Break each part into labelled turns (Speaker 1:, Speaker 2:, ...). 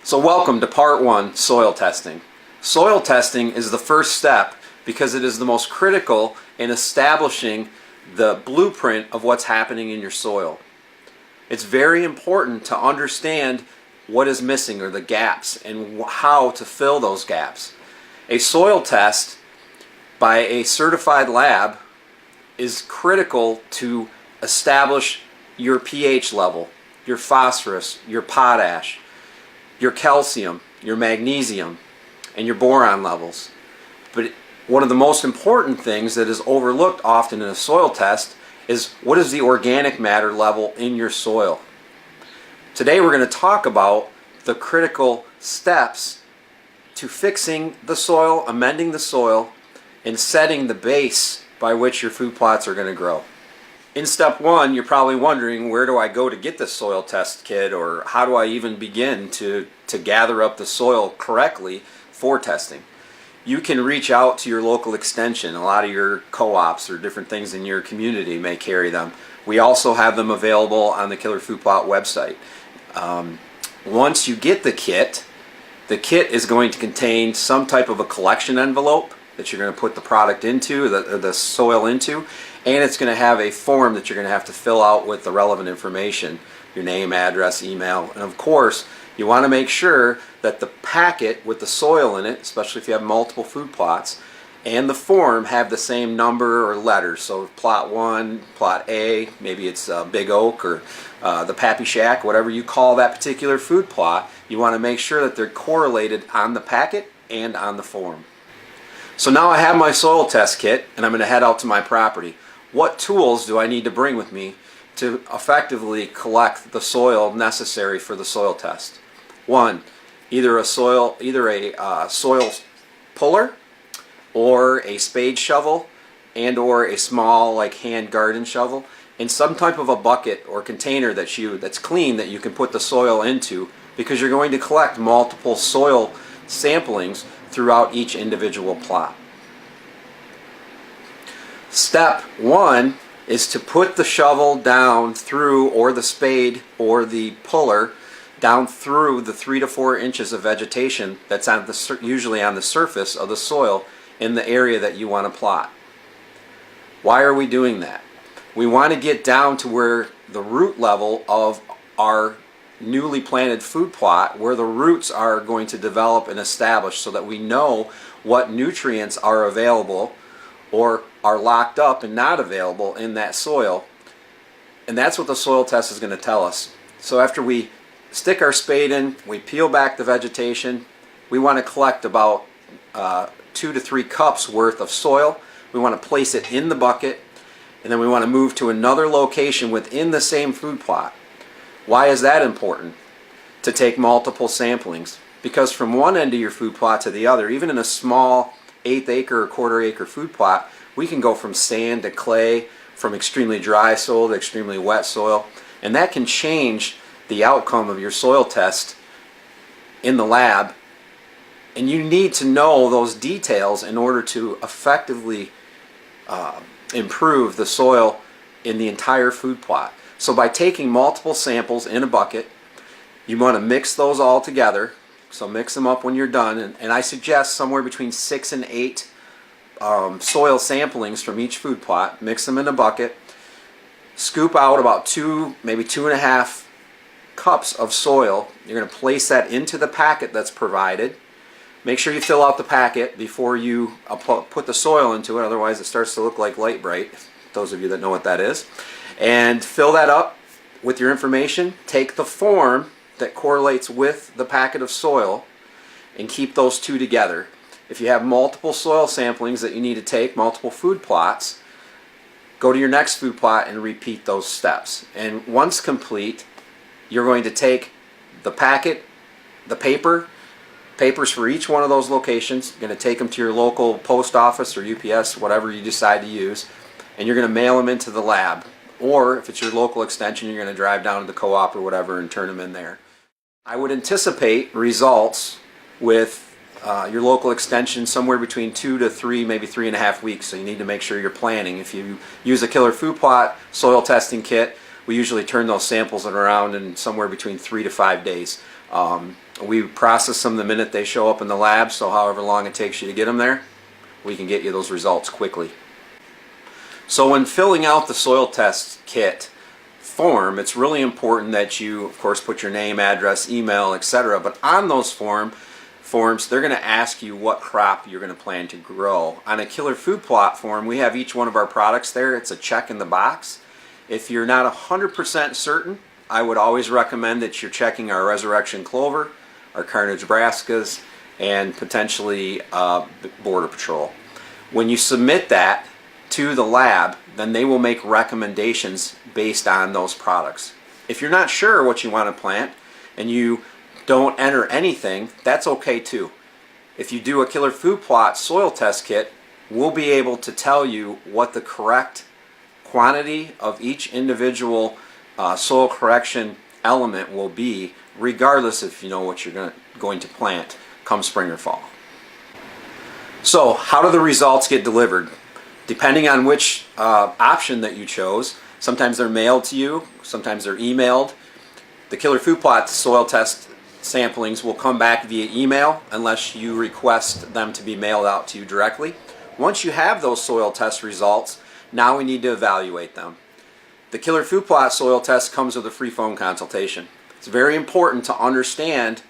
Speaker 1: So welcome to part one, soil testing. Soil testing is the first step because it is the most critical in establishing the blueprint of what's happening in your soil. It's very important to understand what is missing or the gaps and how to fill those gaps. A soil test by a certified lab is critical to establish your pH level, your phosphorus, your potash, your calcium, your magnesium, and your boron levels. But one of the most important things that is overlooked often in a soil test is what is the organic matter level in your soil. Today we're going to talk about the critical steps to fixing the soil, amending the soil, and setting the base by which your food plots are going to grow. In step one, you're probably wondering, where do I go to get this soil test kit, or how do I even begin to gather up the soil correctly for testing? You can reach out to your local extension. A lot of your co-ops or different things in your community may carry them. We also have them available on the Killer Food Plot website. Once you get the kit is going to contain some type of a collection envelope that you're going to put the product into, the soil into, and it's going to have a form that you're going to have to fill out with the relevant information, your name, address, email, and of course you want to make sure that the packet with the soil in it, especially if you have multiple food plots, and the form have the same number or letters. So plot 1, plot A, maybe it's Big Oak or the Pappy Shack, whatever you call that particular food plot, you want to make sure that they're correlated on the packet and on the form. So now I have my soil test kit and I'm going to head out to my property. What tools do I need to bring with me to effectively collect the soil necessary for the soil test? One, either a soil puller, or a spade shovel, and or a small like hand garden shovel, and some type of a bucket or container that's clean that you can put the soil into, because you're going to collect multiple soil samplings throughout each individual plot. Step one is to put the shovel down through, or the spade or the puller down through the 3 to 4 inches of vegetation that's usually on the surface of the soil in the area that you want to plot. Why are we doing that? We want to get down to where the root level of our newly planted food plot, where the roots are going to develop and establish, so that we know what nutrients are available or are locked up and not available in that soil. And that's what the soil test is going to tell us. So after we stick our spade in, we peel back the vegetation, we want to collect about 2 to 3 cups worth of soil. We want to place it in the bucket, and then we want to move to another location within the same food plot. Why is that important? To take multiple samplings. Because from one end of your food plot to the other, even in a small 1/8 acre or 1/4 acre food plot, we can go from sand to clay, from extremely dry soil to extremely wet soil, and that can change the outcome of your soil test in the lab. And you need to know those details in order to effectively improve the soil in the entire food plot. So by taking multiple samples in a bucket, you want to mix those all together. So mix them up when you're done, and I suggest somewhere between 6 and 8 soil samplings from each food plot. Mix them in a bucket. Scoop out about 2, maybe 2.5 cups of soil. You're going to place that into the packet that's provided. Make sure you fill out the packet before you put the soil into it, otherwise it starts to look like Light Bright, those of you that know what that is. And fill that up with your information. Take the form that correlates with the packet of soil and keep those two together. If you have multiple soil samplings that you need to take, multiple food plots, go to your next food plot and repeat those steps. And once complete, you're going to take the packet, the papers for each one of those locations. You're going to take them to your local post office or UPS, whatever you decide to use, and you're going to mail them into the lab. Or if it's your local extension, you're going to drive down to the co-op or whatever and turn them in there. I would anticipate results with your local extension somewhere between 2 to 3, maybe 3.5 weeks. So you need to make sure you're planning. If you use a Killer Food Plot soil testing kit, we usually turn those samples around in somewhere between 3 to 5 days. We process them the minute they show up in the lab, so however long it takes you to get them there, we can get you those results quickly. So when filling out the soil test kit form, it's really important that you, of course, put your name, address, email, etc. But on those forms, they're going to ask you what crop you're going to plan to grow. On a Killer Food Plot form, we have each one of our products there. It's a check in the box. If you're not 100% certain, I would always recommend that you're checking our Resurrection Clover, our Carnage Brassicas, and potentially Border Patrol. When you submit that to the lab, then they will make recommendations based on those products. If you're not sure what you want to plant and you don't enter anything, that's okay too. If you do a Killer Food Plot soil test kit, we'll be able to tell you what the correct quantity of each individual soil correction element will be, regardless if you know what you're going to plant come spring or fall. So how do the results get delivered? Depending on which option that you chose, sometimes they're mailed to you, sometimes they're emailed. The Killer Food Plot soil test samplings will come back via email unless you request them to be mailed out to you directly. Once you have those soil test results, now we need to evaluate them. The Killer Food Plot soil test comes with a free phone consultation. It's very important to understand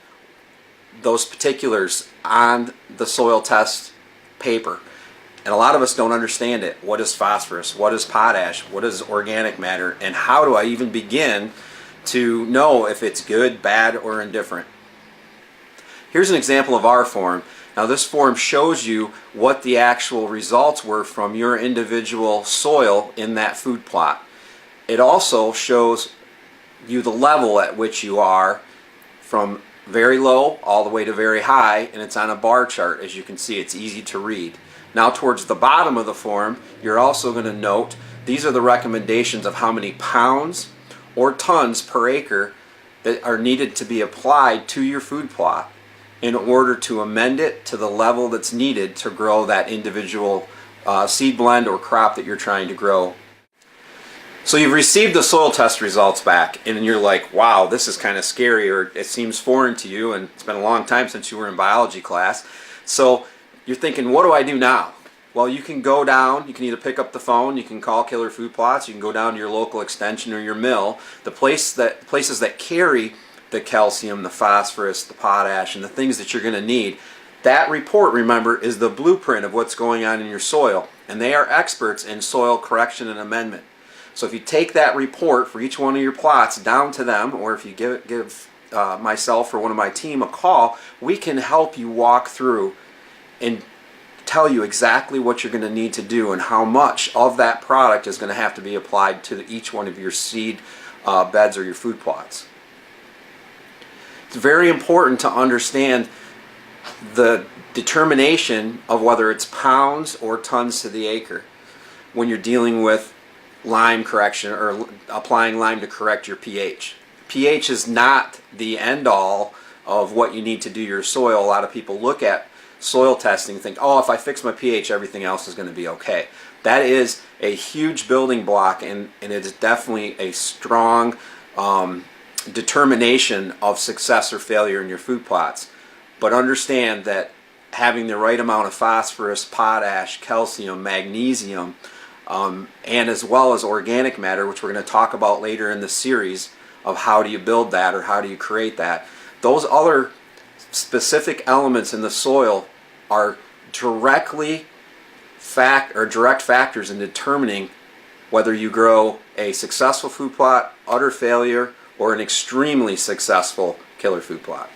Speaker 1: those particulars on the soil test paper. And a lot of us don't understand it. What is phosphorus? What is potash? What is organic matter? And how do I even begin to know if it's good, bad, or indifferent? Here's an example of our form. Now this form shows you what the actual results were from your individual soil in that food plot. It also shows you the level at which you are from very low all the way to very high, and it's on a bar chart. As you can see, it's easy to read. Now towards the bottom of the form, you're also going to note these are the recommendations of how many pounds or tons per acre that are needed to be applied to your food plot in order to amend it to the level that's needed to grow that individual seed blend or crop that you're trying to grow. So you've received the soil test results back and you're like, wow, this is kind of scary, or it seems foreign to you, and it's been a long time since you were in biology class. So you're thinking, what do I do now? Well, you can go down, you can either pick up the phone, you can call Killer Food Plots, you can go down to your local extension or your mill, the places that carry the calcium, the phosphorus, the potash, and the things that you're going to need. That report, remember, is the blueprint of what's going on in your soil, and they are experts in soil correction and amendment. So if you take that report for each one of your plots down to them, or if you give myself or one of my team a call, we can help you walk through and tell you exactly what you're going to need to do and how much of that product is going to have to be applied to each one of your seed beds or your food plots. It's very important to understand the determination of whether it's pounds or tons to the acre when you're dealing with lime correction or applying lime to correct your pH. pH is not the end all of what you need to do your soil. A lot of people look at soil testing and think, oh, if I fix my pH, everything else is going to be okay. That is a huge building block, and it is definitely a strong determination of success or failure in your food plots. But understand that having the right amount of phosphorus, potash, calcium, magnesium, and as well as organic matter, which we're going to talk about later in the series of how do you build that or how do you create that. Those other specific elements in the soil are direct factors in determining whether you grow a successful food plot, utter failure, or an extremely successful killer food plot.